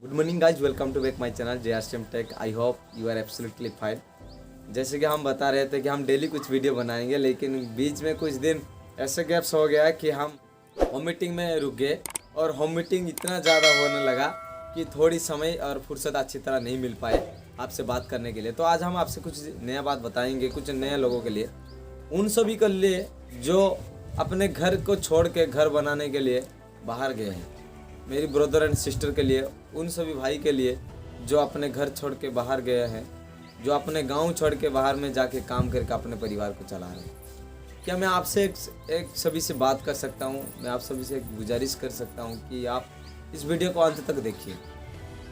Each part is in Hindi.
Good morning guys, welcome to back my channel JRCM tech. I hope you are absolutely fine. जैसे कि हम बता रहे थे कि हम डेली कुछ वीडियो बनाएंगे, लेकिन बीच में कुछ दिन ऐसे गैप्स हो गया कि हम होम मीटिंग में रुक गए और होम मीटिंग इतना ज़्यादा होने लगा कि थोड़ी समय और फुर्सत अच्छी तरह नहीं मिल पाए आपसे बात करने के लिए। तो आज हम आपसे कुछ नया बात बताएंगे, कुछ नए लोगों के लिए, उन सभी के लिए जो अपने घर को छोड़ के घर बनाने के लिए बाहर गए हैं। मेरी ब्रदर एंड सिस्टर के लिए, उन सभी भाई के लिए जो अपने घर छोड़ के बाहर गए हैं, जो अपने गांव छोड़ के बाहर में जाके काम करके अपने परिवार को चला रहे हैं। क्या मैं आपसे एक सभी से बात कर सकता हूं? मैं आप सभी से एक गुजारिश कर सकता हूं कि आप इस वीडियो को अंत तक देखिए,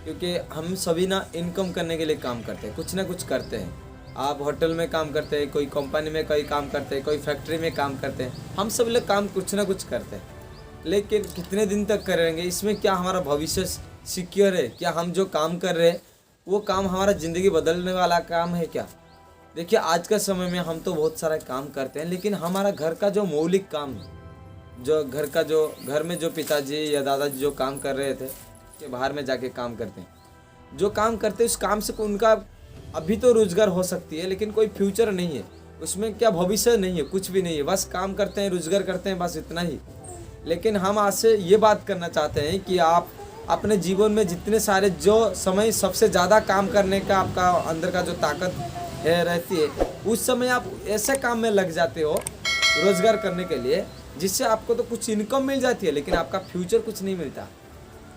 क्योंकि हम सभी ना इनकम करने के लिए काम करते हैं, कुछ ना कुछ करते हैं। आप होटल में काम करते हैं, कोई कंपनी में कोई काम करते हैं, कोई फैक्ट्री में काम करते हैं। हम सब लोग काम कुछ ना कुछ करते हैं, लेकिन कितने दिन तक करेंगे? इसमें क्या हमारा भविष्य सिक्योर है? क्या हम जो काम कर रहे हैं वो काम हमारा ज़िंदगी बदलने वाला काम है क्या? देखिए, आज का समय में हम तो बहुत सारा काम करते हैं, लेकिन हमारा घर का जो मौलिक काम है, जो घर में जो पिताजी या दादाजी जो काम कर रहे थे कि बाहर में जाके काम करते हैं, जो काम करते हैं उस काम से उनका अभी तो रोज़गार हो सकती है, लेकिन कोई फ्यूचर नहीं है उसमें। क्या भविष्य नहीं है, कुछ भी नहीं है, बस काम करते हैं, रोज़गार करते हैं, बस इतना ही। लेकिन हम आज से ये बात करना चाहते हैं कि आप अपने जीवन में जितने सारे जो समय सबसे ज़्यादा काम करने का आपका अंदर का जो ताकत है रहती है, उस समय आप ऐसे काम में लग जाते हो रोज़गार करने के लिए, जिससे आपको तो कुछ इनकम मिल जाती है, लेकिन आपका फ्यूचर कुछ नहीं मिलता।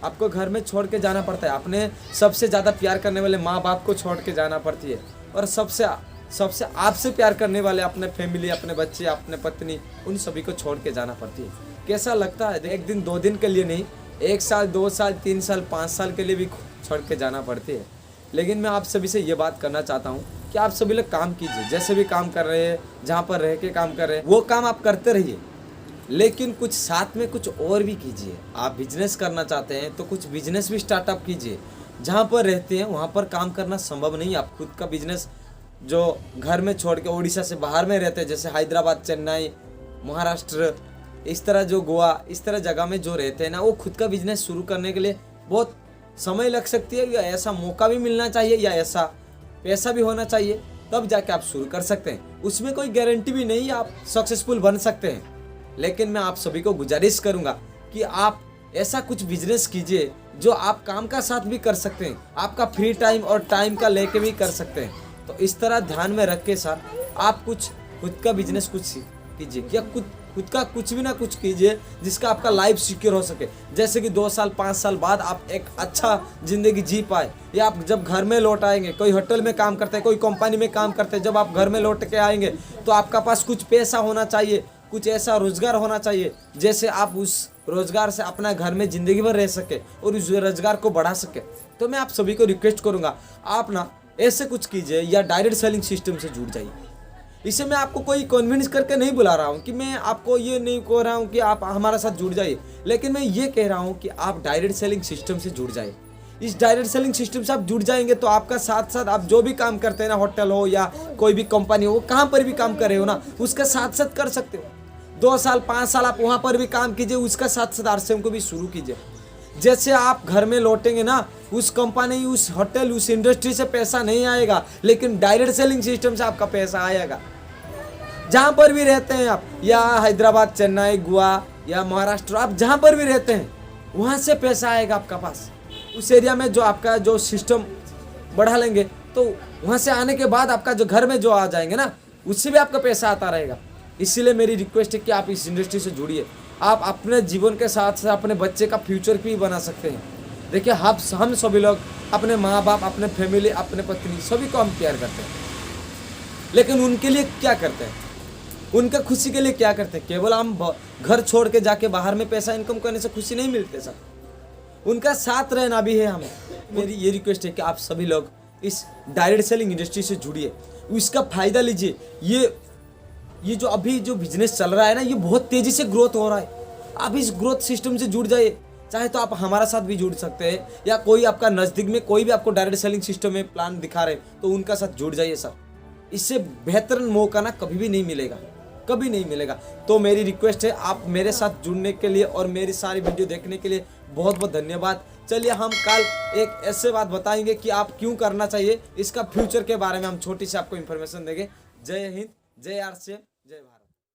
आपको घर में छोड़ के जाना पड़ता है, अपने सबसे ज़्यादा प्यार करने वाले माँ बाप को छोड़ के जाना पड़ती है, और सबसे आपसे प्यार करने वाले अपने फैमिली, अपने बच्चे, अपने पत्नी, उन सभी को छोड़ के जाना पड़ती है। कैसा लगता है? एक दिन 2 दिन के लिए नहीं, 1 साल 2 साल 3 साल 5 साल के लिए भी छोड़ के जाना पड़ती है। लेकिन मैं आप सभी से ये बात करना चाहता हूँ कि आप सभी लोग काम कीजिए, जैसे भी काम कर रहे हैं, जहाँ पर रह के काम कर रहे हैं वो काम आप करते रहिए, लेकिन कुछ साथ में कुछ और भी कीजिए। आप बिजनेस करना चाहते हैं तो कुछ बिजनेस भी स्टार्टअप कीजिए। जहाँ पर रहते हैं वहाँ पर काम करना संभव नहीं। आप खुद का बिजनेस जो घर में छोड़ के उड़ीसा से बाहर में रहते हैं, जैसे हैदराबाद, चेन्नई, महाराष्ट्र, इस तरह जो गोवा, इस तरह जगह में जो रहते हैं ना, वो खुद का बिजनेस शुरू करने के लिए बहुत समय लग सकती है, या ऐसा मौका भी मिलना चाहिए, या ऐसा पैसा भी होना चाहिए, तब जाके आप शुरू कर सकते हैं। उसमें कोई गारंटी भी नहीं आप सक्सेसफुल बन सकते हैं। लेकिन मैं आप सभी को गुजारिश करूंगा कि आप ऐसा कुछ बिजनेस कीजिए जो आप काम का साथ भी कर सकते हैं, आपका फ्री टाइम और टाइम का लेके भी कर सकते हैं। तो इस तरह ध्यान में रख के सर आप कुछ खुद का बिजनेस कुछ कीजिए, या खुद का कुछ भी ना कुछ कीजिए जिसका आपका लाइफ सिक्योर हो सके। जैसे कि 2 साल 5 साल बाद आप एक अच्छा ज़िंदगी जी पाए, या आप जब घर में लौट आएंगे, कोई होटल में काम करते हैं, कोई कंपनी में काम करते हैं, जब आप घर में लौट के आएंगे तो आपका पास कुछ पैसा होना चाहिए, कुछ ऐसा रोज़गार होना चाहिए जैसे आप उस रोज़गार से अपना घर में ज़िंदगी भर रह सके और उस रोज़गार को बढ़ा सके। तो मैं आप सभी को रिक्वेस्ट करूँगा, आप ना ऐसे कुछ कीजिए, या डायरेक्ट सेलिंग सिस्टम से जुड़ जाइए। इसे मैं आपको कोई कन्विंस करके नहीं बुला रहा हूँ कि मैं आपको ये नहीं कह रहा हूँ कि आप हमारे साथ जुड़ जाइए, लेकिन मैं ये कह रहा हूँ कि आप डायरेक्ट सेलिंग सिस्टम से जुड़ जाइए। इस डायरेक्ट सेलिंग सिस्टम से आप जुड़ जाएंगे तो आपका साथ साथ आप जो भी काम करते हैं ना, होटल हो या कोई भी कंपनी हो, कहाँ पर भी काम कर रहे हो ना, उसका साथ साथ कर सकते हो। 2 साल 5 साल आप वहाँ पर भी काम कीजिए, उसका साथ साथ RCM को भी शुरू कीजिए। जैसे आप घर में लौटेंगे ना, उस कंपनी, उस होटल, उस इंडस्ट्री से पैसा नहीं आएगा, लेकिन डायरेक्ट सेलिंग सिस्टम से आपका पैसा आएगा। जहाँ पर भी रहते हैं आप, या हैदराबाद, चेन्नई, गोवा या महाराष्ट्र, आप जहाँ पर भी रहते हैं वहाँ से पैसा आएगा आपका पास। उस एरिया में जो आपका जो सिस्टम बढ़ा लेंगे, तो वहाँ से आने के बाद आपका जो घर में जो आ जाएंगे ना, उससे भी आपका पैसा आता रहेगा। इसीलिए मेरी रिक्वेस्ट है कि आप इस इंडस्ट्री से जुड़िए। आप अपने जीवन के साथ साथ अपने बच्चे का फ्यूचर भी बना सकते हैं। देखिए, हम सभी लोग अपने माँ बाप, अपने फैमिली, अपने पत्नी, सभी को हम प्यार करते हैं, लेकिन उनके लिए क्या करते हैं? उनका खुशी के लिए क्या करते हैं? केवल हम घर छोड़ के जाके बाहर में पैसा इनकम करने से खुशी नहीं मिलते सर, उनका साथ रहना भी है हमें। मेरी ये रिक्वेस्ट है कि आप सभी लोग इस डायरेक्ट सेलिंग इंडस्ट्री से जुड़िए, इसका फ़ायदा लीजिए। ये जो अभी जो बिजनेस चल रहा है ना, ये बहुत तेज़ी से ग्रोथ हो रहा है। आप इस ग्रोथ सिस्टम से जुड़ जाइए। चाहे तो आप हमारा साथ भी जुड़ सकते हैं, या कोई आपका नज़दीक में कोई भी आपको डायरेक्ट सेलिंग सिस्टम में प्लान दिखा रहे तो उनका साथ जुड़ जाइए सर। इससे बेहतर मौका ना कभी भी नहीं मिलेगा। कभी नहीं मिलेगा। तो मेरी रिक्वेस्ट है, आप मेरे साथ जुड़ने के लिए और मेरी सारी वीडियो देखने के लिए बहुत बहुत धन्यवाद। चलिए हम कल एक ऐसे बात बताएंगे कि आप क्यों करना चाहिए, इसका फ्यूचर के बारे में हम छोटी सी आपको इन्फॉर्मेशन देंगे। जय हिंद, जय आरसीएम, जय भारत।